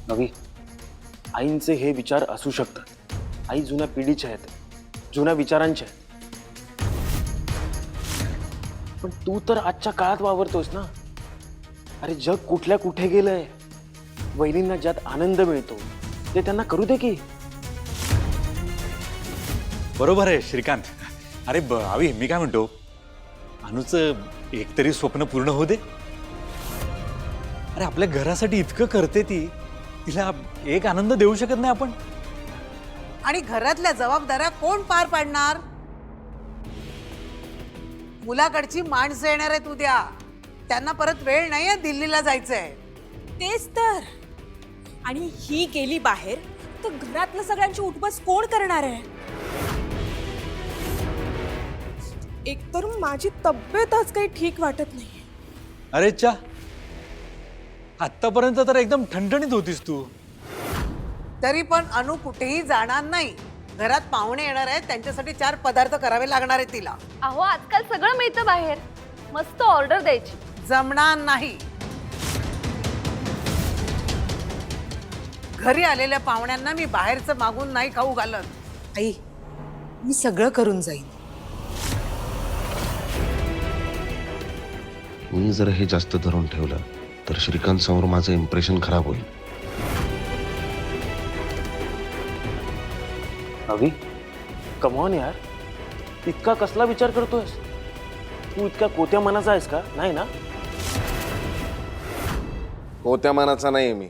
नवी, आईंचे हे विचार असू शकतात. आई जुन्या पिढीच्या आहेत, जुन्या विचारांच्या आहेत. पण तू तर आजच्या काळात वावरतोस ना. अरे जग कुठल्या कुठे गेलंय. वहिनींना ज्यात आनंद मिळतो ते त्यांना करू दे की. बरोबर आहे श्रीकांत. अरे आवी, मी काय म्हणतो, अनुचं एकतरी स्वप्न पूर्ण होऊ दे. अरे आपल्या घरासाठी इतकं करते ती, तिला एक आनंद देऊ शकत नाही आपण? आणि घरातल्या जबाबदाऱ्या कोण पार पाडणार? मुलाकडची माणसं येणार आहेत उद्या. त्यांना परत वेळ नाहीये दिल्लीला जायचंय. तेच तर. आणि ही गेली बाहेर तर घरातलं सगळ्यांची उठबस कोण करणार आहे? एकतर माझी तब्येतच काही ठीक वाटत नाही. अरे चा, आतापर्यंत तर एकदम ठणठणीत होतीस तू. तरी पण अनु कुठेही जाणार नाही. घरात पाहुणे येणार आहेत, त्यांच्यासाठी 4 पदार्थ करावे लागणार आहेत तिला. अहो आजकाल सगळं मिळतं बाहेर. मस्त ऑर्डर द्यायची. जमणार नाही. घरी आलेल्या पाहुण्यांना मी बाहेरचं मागून नाही खाऊ घालत. आई, मी सगळं करून जाईन. मी जर हे जास्त धरून ठेवलं तर श्रीकांत समोर माझं इम्प्रेशन खराब होईल. नवी, कमॉन यार, इतका कसला विचार करतोयस? तू इतक्या कोत्या मनाचा आहेस का? नाही ना. कोत्या मनाचा नाही मी.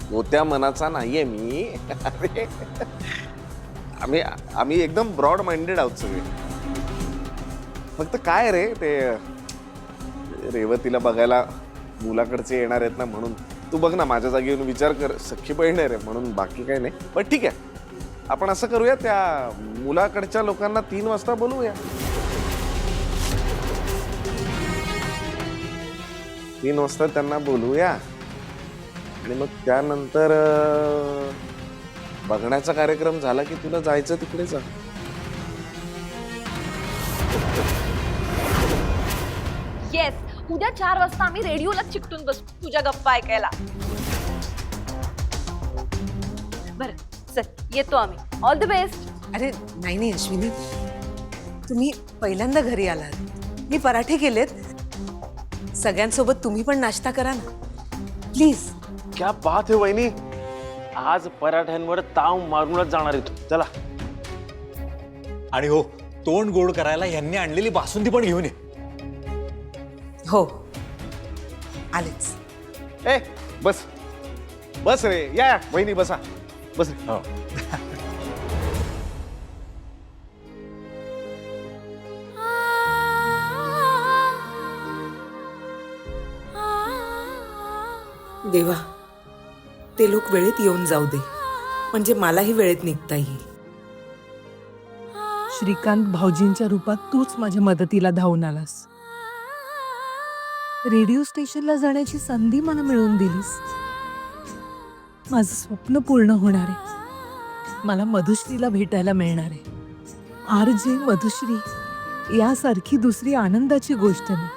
कोत्या मनाचा नाहीये मी. अरे, आम्ही एकदम ब्रॉड माइंडेड आहोत सगळे. फक्त काय रे, ते रेवतीला बघायला मुलाकडचे येणार आहेत ना, म्हणून. तू बघ ना, माझ्या जागी येऊन विचार कर. सख्खी बहीण आहे रे म्हणून, बाकी काही नाही. पण ठीक आहे, आपण असं करूया, त्या मुलाकडच्या लोकांना 3 वाजता बोलवूया. 3 वाजता त्यांना बोलवूया आणि मग त्यानंतर बघण्याचा कार्यक्रम झाला की तुला जायचं तिकडे जा. येस, उद्या 4 वाजता आम्ही रेडिओला चिकटून बसू तुझ्या गप्पा ऐकायला. बरं चल, येतो आम्ही. All the best. अरे नाही अश्विनी, तुम्ही पहिल्यांदा घरी आलात. मी पराठे केलेत. सगळ्यांसोबत तुम्ही पण नाश्ता करा ना प्लीज. क्या बात आहे वहिनी. आज पराठ्यांवर ताव मारूनच जाणार आहे तू. चला. आणि हो, तोंड गोड करायला यांनी आणलेली बासुंदी पण घेऊन ये. हो आलेच. ए बस बस रे, या वहिनी बसा. बस रे. हो. देवा, ते लोक वेळेत येऊन जाऊ दे, म्हणजे मलाही वेळेत निघता येईल. श्रीकांत भाऊजींच्या रूपात तूच माझ्या मदतीला धावून आलास. रेडिओ स्टेशनला जाण्याची संधी मला मिळवून दिलीस. माझं स्वप्न पूर्ण होणार आहे. मला मधुश्रीला भेटायला मिळणार आहे. RJ मधुश्री यासारखी दुसरी आनंदाची गोष्ट नाही.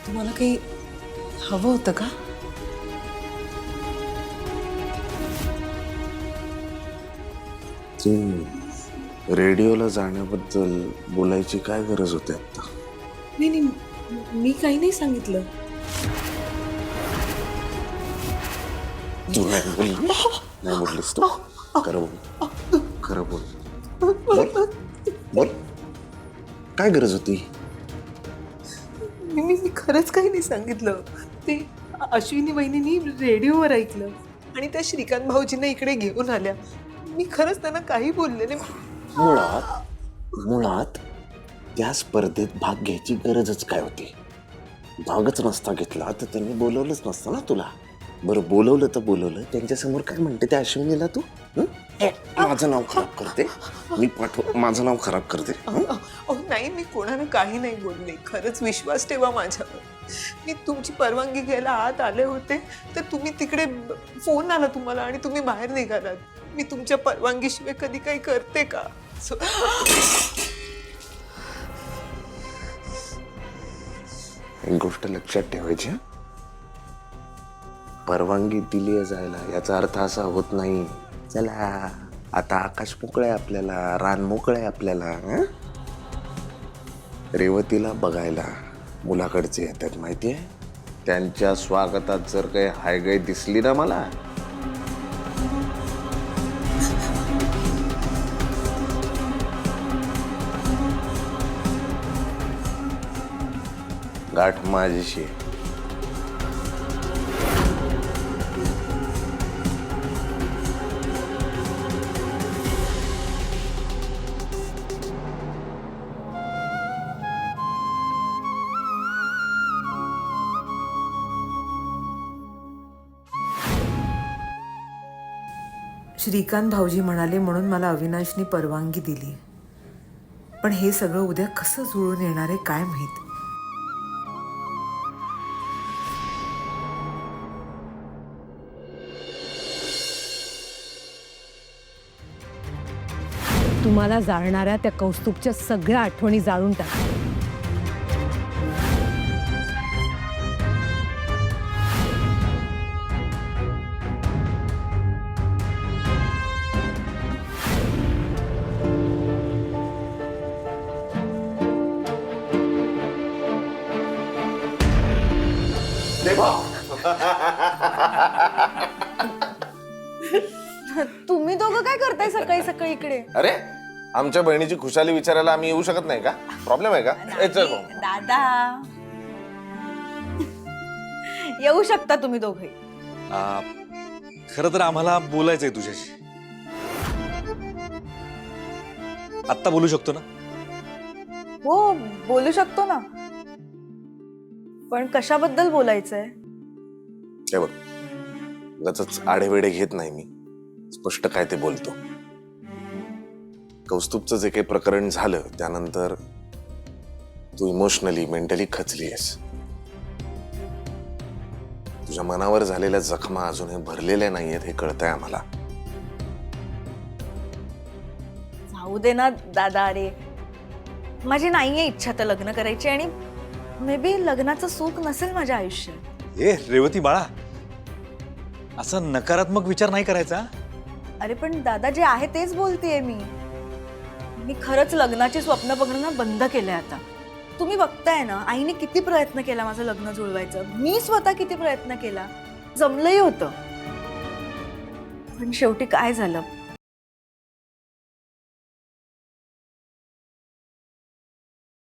तुम्हाला काही हवं होतं का? रेडिओला जाण्याबद्दल बोलायची काय गरज होती आता? नाही, मी काही नाही सांगितलं. तू नाही बोललीस तू. खरं बोल, खरं बोल. बोल, काय गरज होती? मी खरंच काही नाही सांगितलं. ते अश्विनी वहिनींनी रेडिओवर ऐकलं आणि त्या श्रीकांत भाऊजींना इकडे घेऊन आल्या. मी खरंच त्यांना काही बोलले नाही. मुळात त्या स्पर्धेत भाग घ्यायची गरजच काय होती? भागच नसता घेतला तर त्यांनी बोलवलंच नसतं ना तुला. बरं बोलवलं तर बोलवलं, त्यांच्यासमोर काय म्हणते त्या अश्विनीला तू? हं? माझं नाव खराब करते, मी माझं नाव खराब करते. हं? अहो नाही, मी कोणाला काही नाही बोलले. खरंच विश्वास ठेवा माझ्यावर. मी तुमची परवानगी घ्यायला आत आले होते तर तुम्ही तिकडे फोन आला तुम्हाला आणि तुम्ही बाहेर निघालात. मी तुमच्या परवानगीशिवाय कधी काही करते का? एक गोष्ट लक्षात ठेवायची हं? परवानगी दिली आहे जायला याचा अर्थ असा होत नाही चला आता आकाश मोकळं आहे आपल्याला, रान मोकळं आहे आपल्याला. हं? रेवतीला बघायला मुलाकडचे येतात माहितीये, त्यांच्या स्वागतात जर काही हायगाय दिसली ना मला, गाठ माझीशी आहे. श्रीकांत भाऊजी म्हणाले म्हणून मला अविनाशनी परवानगी दिली. पण हे सगळं उद्या कसं जुळून येणार आहे काय माहित. तुम्हाला जाणणाऱ्या त्या कौस्तुभच्या सगळ्या आठवणी जाळून टाका. तुम्ही दोघं काय करताय सकाळी सकाळी इकडे? अरे आमच्या बहिणीची खुशाली विचारायला आम्ही येऊ शकत नाही का? प्रॉब्लेम आहे का? ए, चल भाऊ. दादा येऊ शकता तुम्ही दोघे. खरं तर आम्हाला बोलायचंय तुझ्याशी. आत्ता बोलू शकतो ना? हो बोलू शकतो ना, पण कशाबद्दल बोलायचंय? हे बघ, उगाचच आढेवेढे घेत नाही मी, स्पष्ट काय ते बोलतो. कौस्तुभचं जे काही प्रकरण झालं त्यानंतर तू इमोशनली मेंटली खचली आहेस. तुझ्या मनावर झालेल्या जखमा अजूनही भरलेल्या नाहीयेत हे कळतंय आम्हाला. जाऊ दे ना दादा. अरे माझी नाहीये इच्छा तर लग्न करायची, आणि मे बी लग्नाचं सुख नसेल माझ्या आयुष्यात. ए रेवती बाळा, असं नकारात्मक विचार नाही करायचा. अरे पण दादा जे आहे तेच बोलतेय मी. मी खरंच लग्नाची स्वप्न बघणं बंद केलंय आता. तुम्ही बघताय ना, आईने किती प्रयत्न केला माझं लग्न जुळवायचं, मी स्वतः किती प्रयत्न केला, जमलंही होतं. पण शेवटी काय झालं,